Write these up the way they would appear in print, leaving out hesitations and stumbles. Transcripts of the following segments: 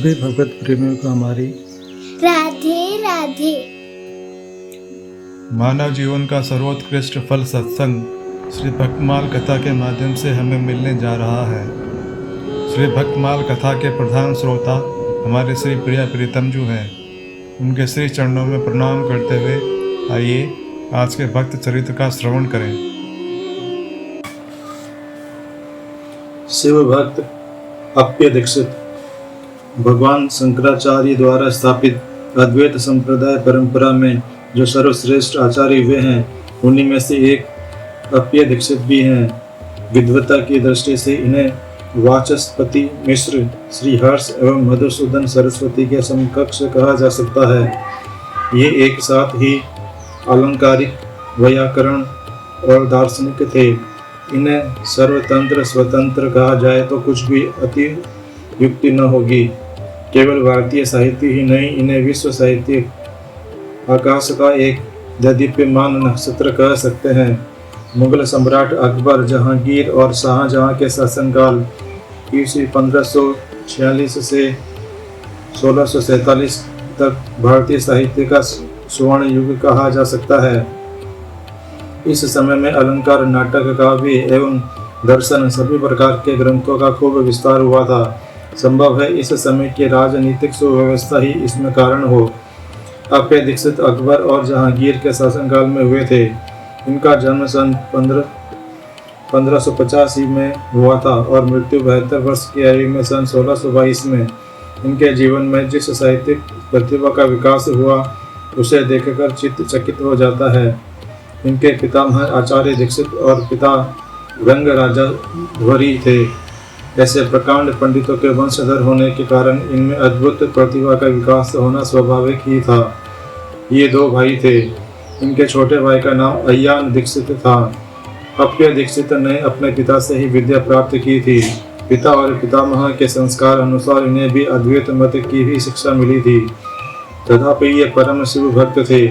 सभी भगवत प्रेमियों को हमारी राधे राधे। मानव जीवन का सर्वोत्कृष्ट फल सत्संग श्री भक्तमाल कथा के माध्यम से हमें मिलने जा रहा है। श्री भक्तमाल कथा के प्रधान श्रोता हमारे श्री प्रिया प्रीतम जी हैं। उनके श्री चरणों में प्रणाम करते हुए आइए आज के भक्त चरित्र का श्रवण करें। शिव भक्त अप्य दीक्षित भगवान शंकराचार्य द्वारा स्थापित अद्वैत संप्रदाय परंपरा में जो सर्वश्रेष्ठ आचार्य हुए हैं, उन्हीं में से एक अप्य दीक्षित भी हैं। विद्वता की दृष्टि से इन्हें वाचस्पति मिश्र, श्री हर्ष एवं मधुसूदन सरस्वती के समकक्ष कहा जा सकता है। ये एक साथ ही अलंकारिक, व्याकरण और दार्शनिक थे। इन्हें सर्वतंत्र स्वतंत्र कहा जाए तो कुछ भी अति युक्ति न होगी। केवल भारतीय साहित्य ही नहीं, इन्हें विश्व साहित्य आकाश का एक दीप्यमान नक्षत्र कह सकते हैं। मुगल सम्राट अकबर, जहांगीर और शाहजहां के शासनकाल ईस्वी 1546 से 1647 तक भारतीय साहित्य का स्वर्ण युग कहा जा सकता है। इस समय में अलंकार, नाटक, काव्य एवं दर्शन सभी प्रकार के ग्रंथों का खूब विस्तार हुआ था। संभव है इस समय की राजनीतिक सुव्यवस्था ही इसमें कारण हो। अप्य दीक्षित अकबर और जहांगीर के शासनकाल में हुए थे। इनका जन्म सन 1585 में हुआ था और मृत्यु 72 वर्ष की आयु में सन 1622 में। इनके जीवन में जिस साहित्यिक प्रतिभा का विकास हुआ, उसे देखकर चित्त चकित हो जाता है। इनके पितामह आचार्य दीक्षित और पिता रंग राजा ध्वरी थे। ऐसे प्रकांड पंडितों के वंशधर होने के कारण इनमें अद्भुत प्रतिभा का विकास होना स्वाभाविक ही था। ये दो भाई थे। इनके छोटे भाई का नाम अय्यान दीक्षित था। अप्य दीक्षित ने अपने पिता से ही विद्या प्राप्त की थी। पिता और पितामह के संस्कार अनुसार इन्हें भी अद्वैत मत की ही शिक्षा मिली थी। तथापि ये परम शिव भक्त थे।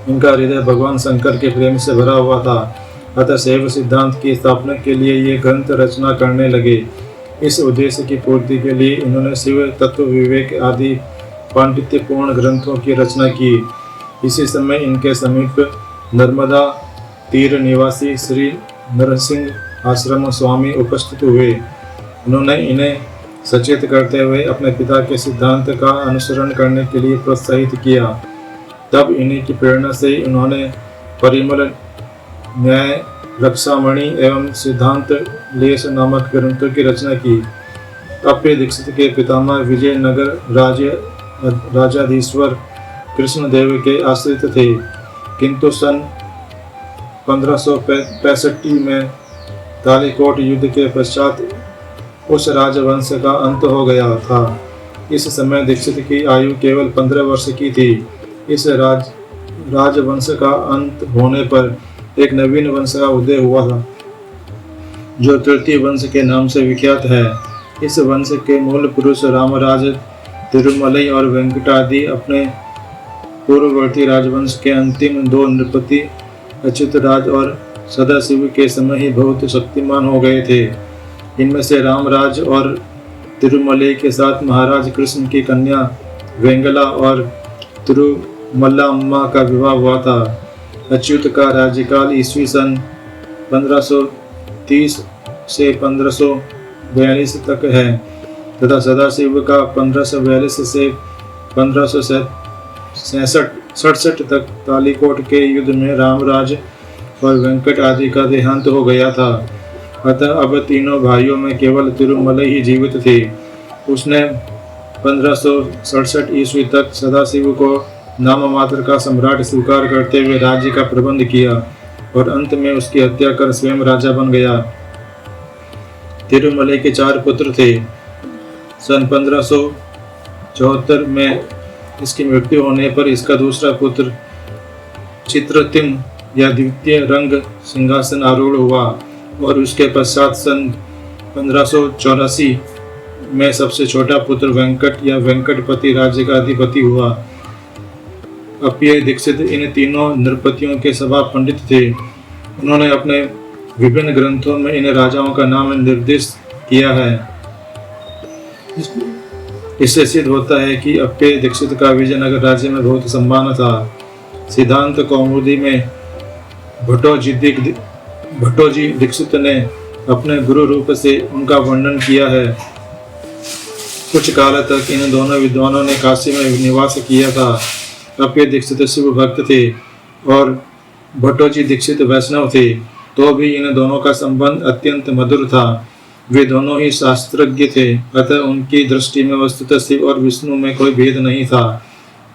इनका हृदय भगवान शंकर के प्रेम से भरा हुआ था। अतः शैव सिद्धांत की स्थापना के लिए ये ग्रंथ रचना करने लगे। इस उद्देश्य की पूर्ति के लिए इन्होंने शिव तत्व, विवेक आदि पांडित्यपूर्ण ग्रंथों की रचना की। इसी समय इनके समीप नर्मदा तीर निवासी श्री नरसिंह आश्रम स्वामी उपस्थित हुए। उन्होंने इन्हें सचेत करते हुए अपने पिता के सिद्धांत का अनुसरण करने के लिए प्रोत्साहित किया। तब इन्हीं की प्रेरणा से उन्होंने परिमल न्याय, रक्षामणि एवं सिद्धांत लेश नामक ग्रंथों की रचना की। अप्य दीक्षित के पितामह विजयनगर राजाधीश्वर कृष्णदेव के आश्रित थे, किंतु सन 1565 में तालीकोट युद्ध के पश्चात उस राजवंश का अंत हो गया था। इस समय दीक्षित की आयु केवल 15 वर्ष की थी। इस राजवंश का अंत होने पर एक नवीन वंश का उदय हुआ था, जो तृतीय वंश के नाम से विख्यात है। इस वंश के मूल पुरुष रामराज, तिरुमलई और वेंकटादि अपने पूर्ववर्ती राजवंश के अंतिम दो नृपति अच्युतराज और सदाशिव के समय ही बहुत शक्तिमान हो गए थे। इनमें से रामराज और तिरुमलई के साथ महाराज कृष्ण की कन्या वेंगला और तिरुमल्लाम्मा का विवाह हुआ था। अच्युत का राज्यकाल ईस्वी सन 1530 से 1542 तक है तथा सदाशिव का 1542 से 1567 तक तालीकोट के युद्ध में रामराज और वेंकट आदि का देहांत हो गया था। अतः अब तीनों भाइयों में केवल तिरुमलई ही जीवित थे। उसने 1567 ईस्वी तक सदाशिव को नाम मात्र का सम्राट स्वीकार करते हुए राज्य का प्रबंध किया और अंत में उसकी हत्या कर स्वयं राजा बन गया। तिरुमलई के 4 पुत्र थे। सन 1574 में इसकी मृत्यु होने पर इसका दूसरा पुत्र चित्रतिम या द्वितीय रंग सिंहासन आरूढ़ हुआ और उसके पश्चात सन 1584 में सबसे छोटा पुत्र वेंकट या वेंकटपति राज्य का अधिपति हुआ। अप्य दीक्षित इन तीनों नृपतियों के सभा पंडित थे। उन्होंने अपने विभिन्न ग्रंथों में इन राजाओं का नाम निर्दिष्ट किया है। इससे सिद्ध होता है कि अप्पे दीक्षित का विजयनगर राज्य में बहुत सम्मान था। सिद्धांत कौमुदी में भट्टोजी दीक्षित ने अपने गुरु रूप से उनका वर्णन किया है। कुछ काल तक इन दोनों विद्वानों ने काशी में निवास किया था। अप्पे दीक्षित शिव भक्त थे और भट्टोजी दीक्षित वैष्णव थे, तो भी इन दोनों का संबंध अत्यंत मधुर था। वे दोनों ही शास्त्रज्ञ थे, अतः उनकी दृष्टि में वस्तुतः शिव और विष्णु में कोई भेद नहीं था।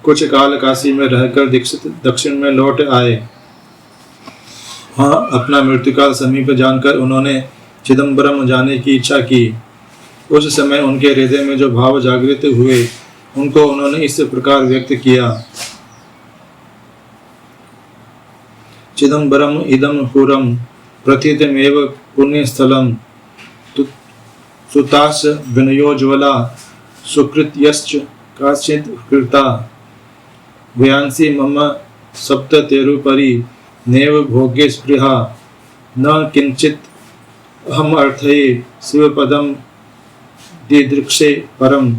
कुछ काल काशी में रहकर दीक्षित दक्षिण में लौट आए। हाँ, अपना मृत्युकाल समीप जानकर उन्होंने चिदम्बरम जाने की इच्छा की। उस समय उनके हृदय में जो भाव जागृत हुए उनको उन्होंने इस प्रकार व्यक्त किया। चिदम्बरम इदम पुरम प्रथितमेव पुण्यस्थलम सुतास विनयोज्वला सुकृत्यश्च काचित् कृता व्यांसी मम सप्त तेरुपरि नेव भोग्ये स्पृहा न किंचित अहम अर्थये शिवपदम दिदृक्षे परम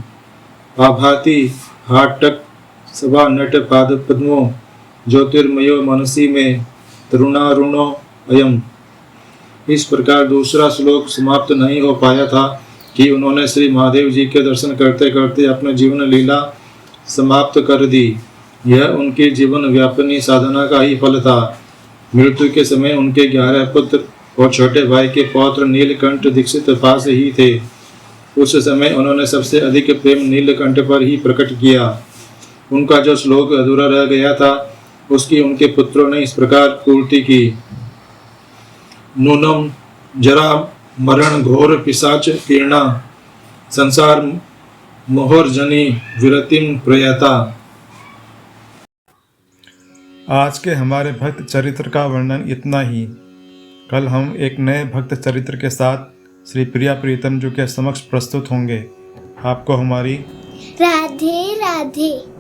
आभाति हाटक सभा नट पाद पद्मो ज्योतिर्मयो मनसी में तरुणारुणो अयम। इस प्रकार दूसरा श्लोक समाप्त नहीं हो पाया था कि उन्होंने श्री महादेव जी के दर्शन करते करते अपने जीवन लीला समाप्त कर दी। यह उनकी जीवन व्यापनी साधना का ही फल था। मृत्यु के समय उनके 11 पुत्र और छोटे भाई के पौत्र नीलकंठ दीक्षित पास ही थे। उस समय उन्होंने सबसे अधिक प्रेम नीलकंठ पर ही प्रकट किया। उनका जो श्लोक अधूरा रह गया था उसकी उनके पुत्रों ने इस प्रकार पूर्ति की। नूनम जरा मरण घोर पिशाच कीर्णा संसार मोहरजनी विरतिम प्रयता। आज के हमारे भक्त चरित्र का वर्णन इतना ही। कल हम एक नए भक्त चरित्र के साथ श्री प्रिया प्रीतम जी के समक्ष प्रस्तुत होंगे। आपको हमारी राधे राधे।